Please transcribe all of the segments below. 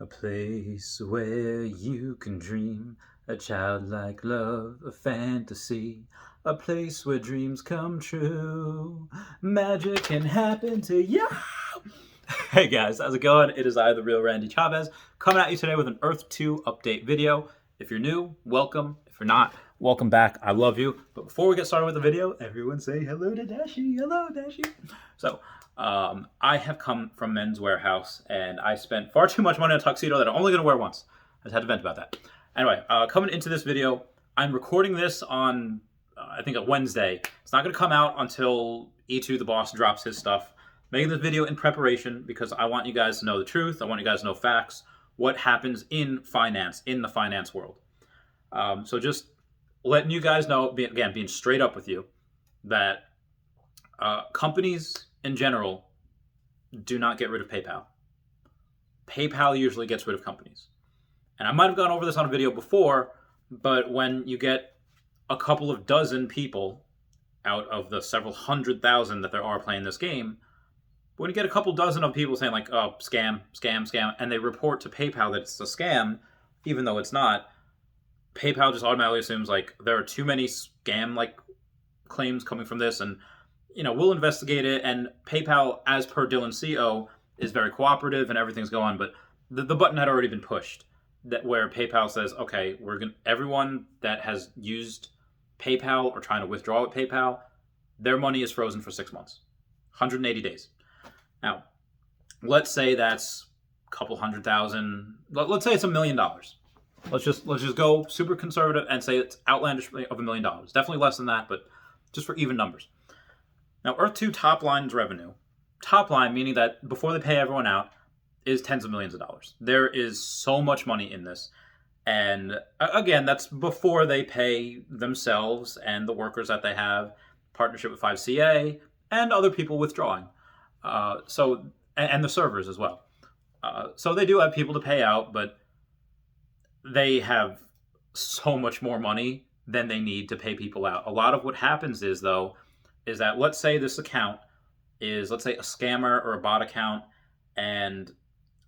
A place where you can dream, a childlike love, a fantasy. A place where dreams come true. Magic can happen to you. Hey guys, how's it going? It is I, the real Randy Chavez, coming at you today with an Earth 2 update video. If you're new, welcome. If you're not, welcome back. I love you. But before we get started with the video, everyone say hello to Dashi. Hello, Dashi. So, I have come from Men's Warehouse, and I spent far too much money on a tuxedo that I'm only going to wear once. I just had to vent about that. Anyway, coming into this video, I'm recording this on, I think, a Wednesday. It's not going to come out until E2, the boss, drops his stuff. Making this video in preparation because I want you guys to know the truth. I want you guys to know facts, what happens in finance, in the finance world. So just letting you guys know, again, being straight up with you, that companies in general do not get rid of PayPal. PayPal usually gets rid of companies. And I might have gone over this on a video before, but when you get a couple of dozen people out of the several 100,000 that there are playing this game, when you get a couple dozen of people saying like, oh, scam, scam, scam, and they report to PayPal that it's a scam, even though it's not, PayPal just automatically assumes like there are too many scam-like claims coming from this, and we'll investigate it. And PayPal, as per Dylan CO, is very cooperative and everything's going, but the button had already been pushed that where PayPal says, okay, everyone that has used PayPal or trying to withdraw with PayPal, their money is frozen for 6 months, 180 days. Now, let's say that's a couple 100,000. Let's say it's $1 million. Let's just go super conservative and say it's outlandishly of $1 million. Definitely less than that, but just for even numbers. Now, Earth 2 top line's revenue, top line meaning that before they pay everyone out, is tens of millions of dollars. There is so much money in this. And again, that's before they pay themselves and the workers that they have, partnership with 5CA, and other people withdrawing. And the servers as well. So they do have people to pay out, but they have so much more money than they need to pay people out. A lot of what happens is that let's say this account is, let's say, a scammer or a bot account, and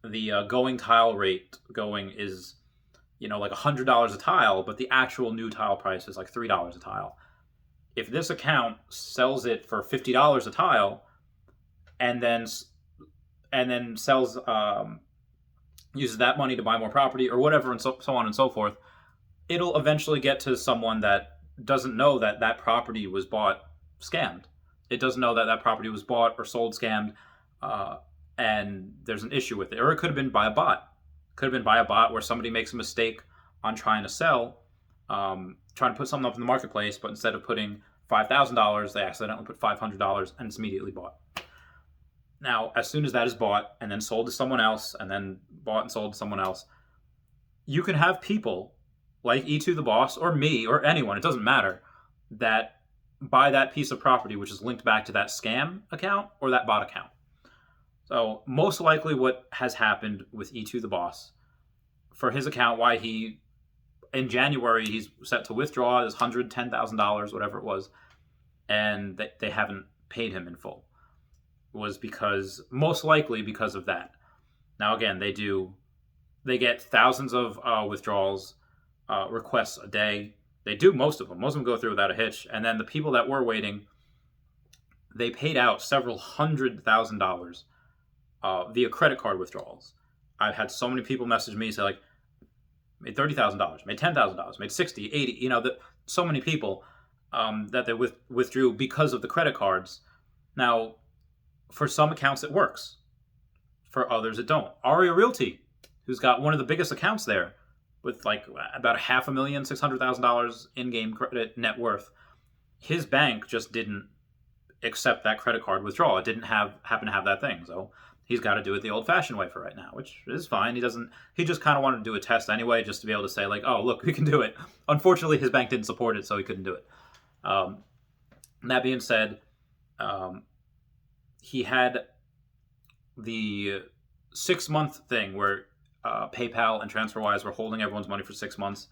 the going tile rate is, like $100 a tile, but the actual new tile price is like $3 a tile. If this account sells it for $50 a tile, and then sells, uses that money to buy more property or whatever, and so on and so forth, it'll eventually get to someone that doesn't know that that property was bought scammed. It doesn't know that that property was bought or sold scammed, and there's an issue with it. Or it could have been by a bot. Could have been by a bot where somebody makes a mistake on trying to sell, trying to put something up in the marketplace, but instead of putting $5,000, they accidentally put $500, and it's immediately bought. Now, as soon as that is bought and then sold to someone else, and then bought and sold to someone else, you can have people like E2 the boss or me or anyone, it doesn't matter, that buy that piece of property which is linked back to that scam account or that bot account. So most likely what has happened with E2 the boss, for his account, why in January he's set to withdraw his $110,000, whatever it was, and they haven't paid him in full, was most likely because of that. Now again, they get thousands of withdrawals, requests a day. They do most of them go through without a hitch. And then the people that were waiting, they paid out several $100,000 via credit card withdrawals. I've had so many people message me, say like, made $30,000, made $10,000, made 60, 80, so many people that they withdrew because of the credit cards. Now, for some accounts, it works. For others, it don't. Aria Realty, who's got one of the biggest accounts there, with like about $500,600,000 in-game credit net worth, his bank just didn't accept that credit card withdrawal. It didn't happen to have that thing, so he's got to do it the old-fashioned way for right now, which is fine. He just kind of wanted to do a test anyway, just to be able to say like, oh, look, we can do it. Unfortunately, his bank didn't support it, so he couldn't do it. That being said, he had the 6-month thing where PayPal and TransferWise were holding everyone's money for 6 months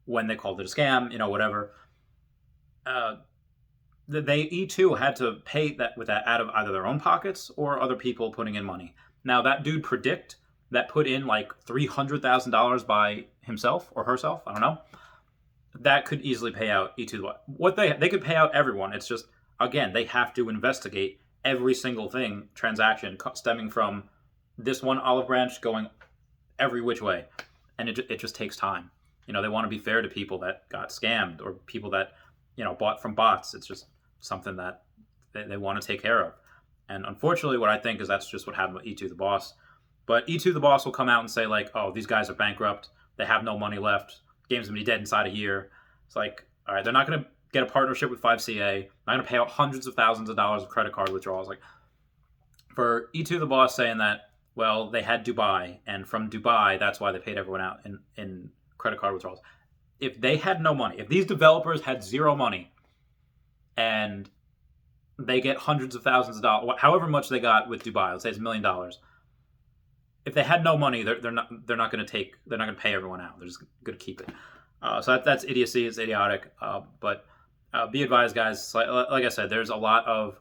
when they called it a scam, whatever. They E2 had to pay that out of either their own pockets or other people putting in money. Now that dude Predict that put in like $300,000 by himself or herself, I don't know, that could easily pay out E2. What they could pay out everyone. It's just, again, they have to investigate every single thing, transaction stemming from this one olive branch going every which way, and it just takes time. They want to be fair to people that got scammed or people that bought from bots. It's just something that they want to take care of. And unfortunately, what I think is that's just what happened with E2 the Boss. But E2 the Boss will come out and say like, oh, these guys are bankrupt. They have no money left. Game's going to be dead inside a year. It's like, all right, they're not going to get a partnership with 5CA. Not going to pay out hundreds of thousands of dollars of credit card withdrawals. Like, for E2 the Boss saying that, well, they had Dubai, and from Dubai, that's why they paid everyone out in credit card withdrawals. If they had no money, if these developers had zero money, and they get hundreds of thousands of dollars, however much they got with Dubai, let's say it's $1 million. If they had no money, they're not going to pay everyone out. They're just going to keep it. So that's idiocy. It's idiotic. But be advised, guys. Like I said, there's a lot of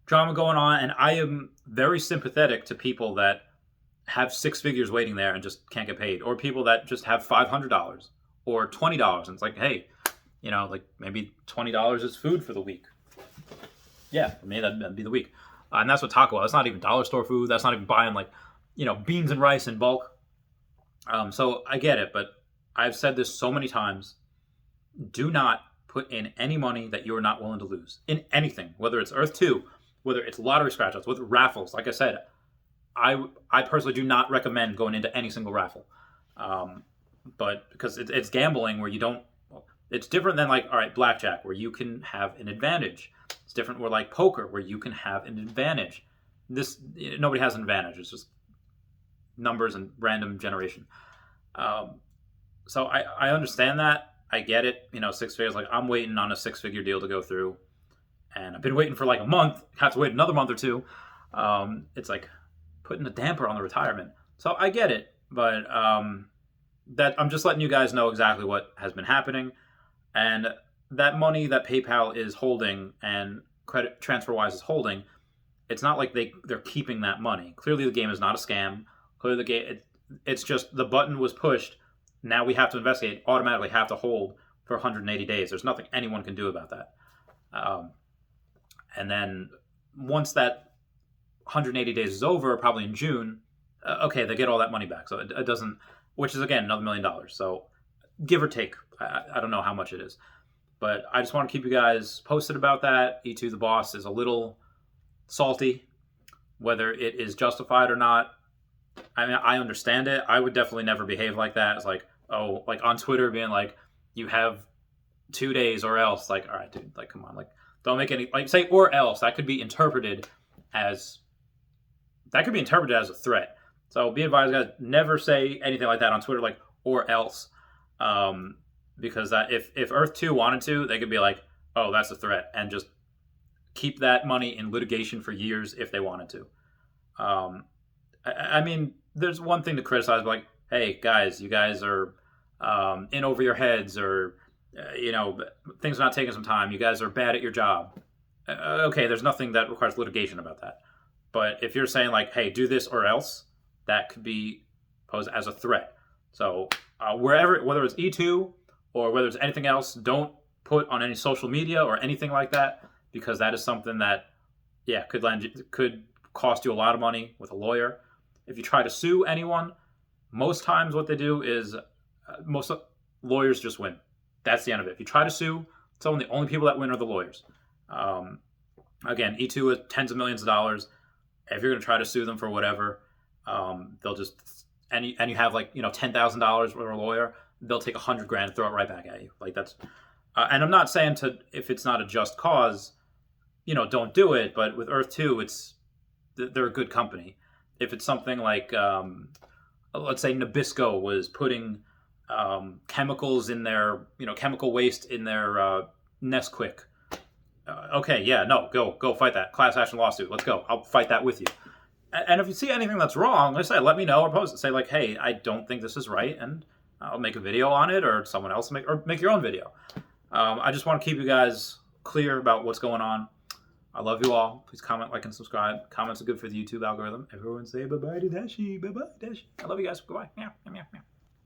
drama going on, and I am very sympathetic to people that have six figures waiting there and just can't get paid, or people that just have $500 or $20, and it's like, hey, like maybe $20 is food for the week. Yeah, for me that'd be the week, and that's what Taco Bell. That's not even dollar store food. That's not even buying like beans and rice in bulk. So I get it, but I've said this so many times: do not put in any money that you are not willing to lose in anything, whether it's Earth 2, whether it's lottery scratch-outs, with raffles. Like I said, I personally do not recommend going into any single raffle, but because it's gambling where you don't. It's different than like, all right, blackjack, where you can have an advantage. It's different where like poker, where you can have an advantage. Nobody has an advantage. It's just numbers and random generation. So I understand that. I get it. 6 figures. Like, I'm waiting on a 6-figure deal to go through, and I've been waiting for like a month. Have to wait another month or two. It's like putting a damper on the retirement. So I get it, but that I'm just letting you guys know exactly what has been happening, and that money that PayPal is holding and Credit TransferWise is holding. It's not like they're keeping that money. Clearly, the game is not a scam. Clearly, the game it's just the button was pushed. Now we have to investigate. Automatically have to hold for 180 days. There's nothing anyone can do about that. And then once that 180 days is over, probably in June, okay, they get all that money back. So it doesn't, which is again another $1 million. So give or take, I don't know how much it is, but I just want to keep you guys posted about that. E2 the Boss is a little salty, whether it is justified or not. I mean, I understand it. I would definitely never behave like that. It's like, oh, like on Twitter being like, you have 2 days or else. Like, all right, dude, like, come on, like, don't make any, like, say or else. That could be interpreted as a threat. So be advised, guys, never say anything like that on Twitter, like, or else. Because that if Earth 2 wanted to, they could be like, oh, that's a threat, and just keep that money in litigation for years if they wanted to. I mean, there's one thing to criticize, but like, hey, guys, you guys are in over your heads, or, things are not taking some time. You guys are bad at your job. Okay, there's nothing that requires litigation about that. But if you're saying like, hey, do this or else, that could be posed as a threat. So whether it's E2 or whether it's anything else, don't put on any social media or anything like that, because that is something that, could cost you a lot of money with a lawyer. If you try to sue anyone, most times what they do is most lawyers just win. That's the end of it. If you try to sue someone, the only people that win are the lawyers. Again, E2 is tens of millions of dollars. If you're going to try to sue them for whatever, they'll just and you have like $10,000 for a lawyer, they'll take $100,000 and throw it right back at you. Like that's, and I'm not saying if it's not a just cause, don't do it. But with Earth 2, they're a good company. If it's something like, let's say Nabisco was putting chemicals in their, chemical waste in their Nesquik. Go fight that class action lawsuit. Let's go. I'll fight that with you. And if you see anything that's wrong, like I say, let me know or post it. Say like, hey, I don't think this is right, and I'll make a video on it, or someone else make your own video. I just want to keep you guys clear about what's going on. I love you all. Please comment, like, and subscribe. Comments are good for the YouTube algorithm. Everyone say bye-bye to Dashi. Bye-bye, Dashi. I love you guys. Goodbye. Meow, meow, meow.